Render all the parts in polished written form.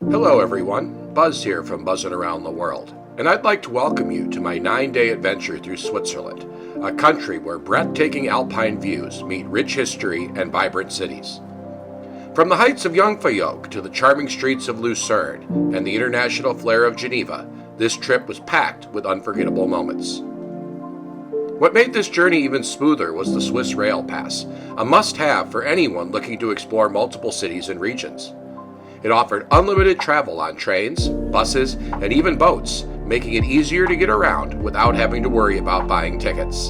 Hello everyone, Buzz here from Buzzin Around the World, and I'd like to welcome you to my 9-day adventure through Switzerland, a country where breathtaking alpine views meet rich history and vibrant cities. From the heights of Jungfraujoch to the charming streets of Lucerne and the international flair of Geneva, this trip was packed with unforgettable moments. What made this journey even smoother was the Swiss Rail Pass, a must-have for anyone looking to explore multiple cities and regions. It offered unlimited travel on trains, buses, and even boats, making it easier to get around without having to worry about buying tickets.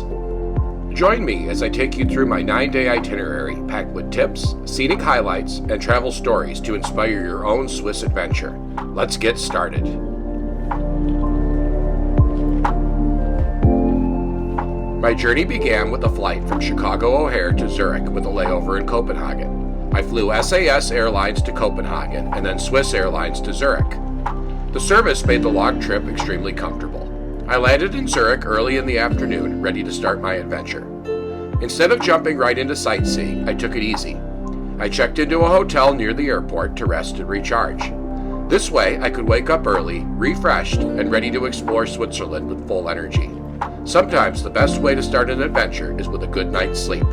Join me as I take you through my 9-day itinerary packed with tips, scenic highlights, and travel stories to inspire your own Swiss adventure. Let's get started. My journey began with a flight from Chicago O'Hare to Zurich with a layover in Copenhagen. I flew SAS Airlines to Copenhagen and then Swiss Airlines to Zurich. The service made the long trip extremely comfortable. I landed in Zurich early in the afternoon, ready to start my adventure. Instead of jumping right into sightseeing, I took it easy. I checked into a hotel near the airport to rest and recharge. This way, I could wake up early, refreshed, and ready to explore Switzerland with full energy. Sometimes the best way to start an adventure is with a good night's sleep.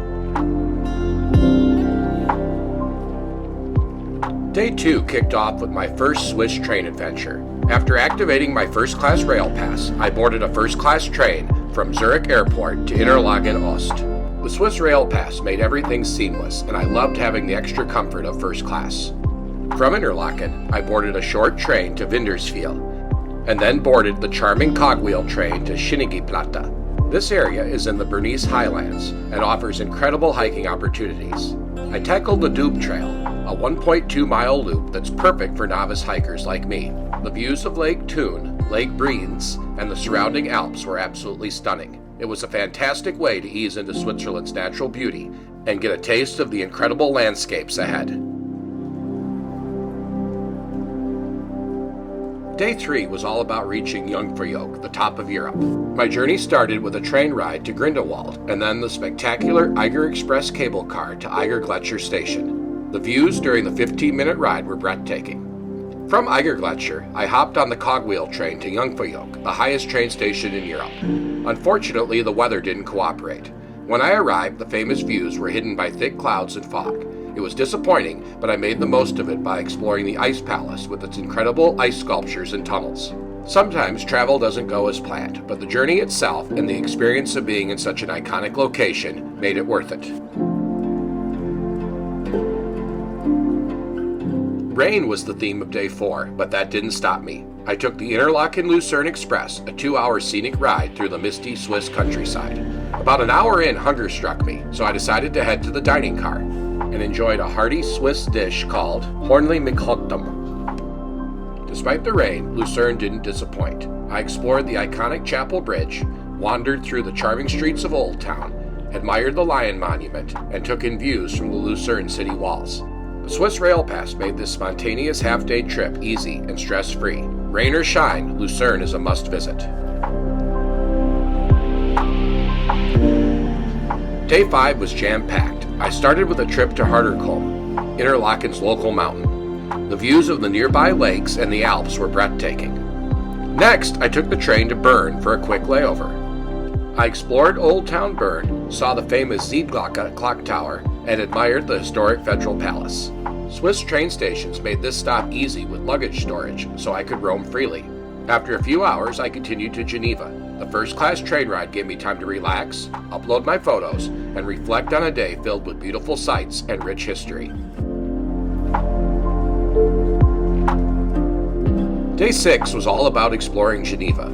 Day 2 kicked off with my first Swiss train adventure. After activating my first-class rail pass, I boarded a first-class train from Zurich Airport to Interlaken Ost. The Swiss rail pass made everything seamless, and I loved having the extra comfort of first class. From Interlaken, I boarded a short train to Winterswil, and then boarded the charming cogwheel train to Schynige Platte. This area is in the Bernese Highlands and offers incredible hiking opportunities. I tackled the Dube Trail, a 1.2-mile loop that's perfect for novice hikers like me. The views of Lake Thun, Lake Brienz, and the surrounding Alps were absolutely stunning. It was a fantastic way to ease into Switzerland's natural beauty and get a taste of the incredible landscapes ahead. Day 3 was all about reaching Jungfraujoch, the top of Europe. My journey started with a train ride to Grindelwald and then the spectacular Eiger Express cable car to Eiger Gletscher Station. The views during the 15-minute ride were breathtaking. From Eiger Gletscher, I hopped on the cogwheel train to Jungfraujoch, the highest train station in Europe. Unfortunately, the weather didn't cooperate. When I arrived, the famous views were hidden by thick clouds and fog. It was disappointing, but I made the most of it by exploring the Ice Palace with its incredible ice sculptures and tunnels. Sometimes travel doesn't go as planned, but the journey itself and the experience of being in such an iconic location made it worth it. Rain was the theme of Day 4, but that didn't stop me. I took the Interlaken Lucerne Express, a 2-hour scenic ride through the misty Swiss countryside. About an hour in, hunger struck me, so I decided to head to the dining car and enjoyed a hearty Swiss dish called Hornli mit Hochtem. Despite the rain, Lucerne didn't disappoint. I explored the iconic Chapel Bridge, wandered through the charming streets of Old Town, admired the Lion Monument, and took in views from the Lucerne city walls. The Swiss Rail Pass made this spontaneous half-day trip easy and stress-free. Rain or shine, Lucerne is a must-visit. Day 5 was jam-packed. I started with a trip to Kulm, Interlaken's local mountain. The views of the nearby lakes and the Alps were breathtaking. Next, I took the train to Bern for a quick layover. I explored Old Town Bern, saw the famous Siebglocke clock tower, and admired the historic Federal Palace. Swiss train stations made this stop easy with luggage storage, so I could roam freely. After a few hours, I continued to Geneva. The first-class train ride gave me time to relax, upload my photos, and reflect on a day filled with beautiful sights and rich history. Day 6 was all about exploring Geneva.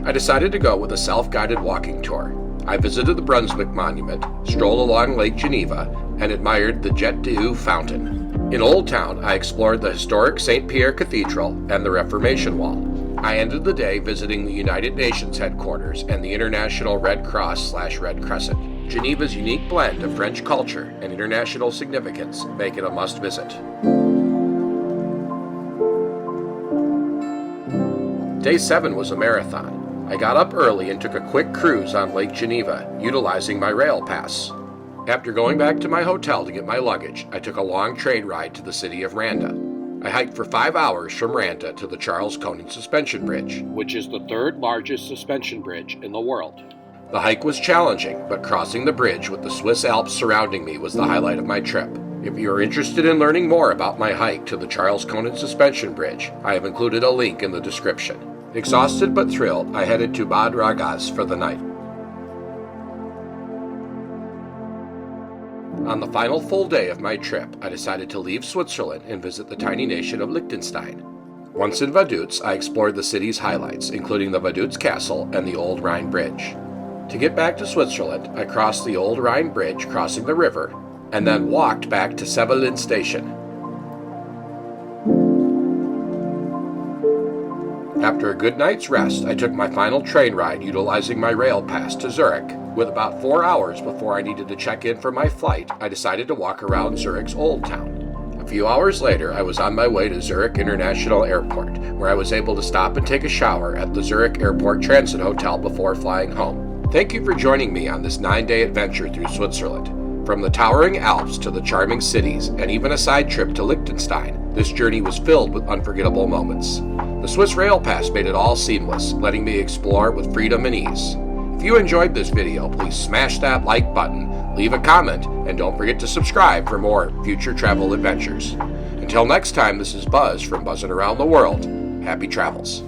I decided to go with a self-guided walking tour. I visited the Brunswick Monument, strolled along Lake Geneva, and admired the Jet d'Eau fountain. In Old Town, I explored the historic St. Pierre Cathedral and the Reformation Wall. I ended the day visiting the United Nations headquarters and the International Red Cross/Red Crescent. Geneva's unique blend of French culture and international significance make it a must-visit. Day 7 was a marathon. I got up early and took a quick cruise on Lake Geneva, utilizing my rail pass. After going back to my hotel to get my luggage, I took a long train ride to the city of Randa. I hiked for 5 hours from Ranta to the Charles Kuonen Suspension Bridge, which is the third largest suspension bridge in the world. The hike was challenging, but crossing the bridge with the Swiss Alps surrounding me was the highlight of my trip. If you are interested in learning more about my hike to the Charles Kuonen Suspension Bridge, I have included a link in the description. Exhausted but thrilled, I headed to Bad Ragaz for the night. On the final full day of my trip, I decided to leave Switzerland and visit the tiny nation of Liechtenstein. Once in Vaduz, I explored the city's highlights, including the Vaduz Castle and the Old Rhine Bridge. To get back to Switzerland, I crossed the Old Rhine Bridge, crossing the river, and then walked back to Sevelin Station. After a good night's rest, I took my final train ride utilizing my rail pass to Zurich. With about 4 hours before I needed to check in for my flight, I decided to walk around Zurich's Old Town. A few hours later, I was on my way to Zurich International Airport, where I was able to stop and take a shower at the Zurich Airport Transit Hotel before flying home. Thank you for joining me on this 9-day adventure through Switzerland. From the towering Alps to the charming cities, and even a side trip to Liechtenstein, this journey was filled with unforgettable moments. The Swiss Rail Pass made it all seamless, letting me explore with freedom and ease. If you enjoyed this video, please smash that like button, leave a comment, and don't forget to subscribe for more future travel adventures. Until next time, this is Buzz from Buzzin' Around the World. Happy travels.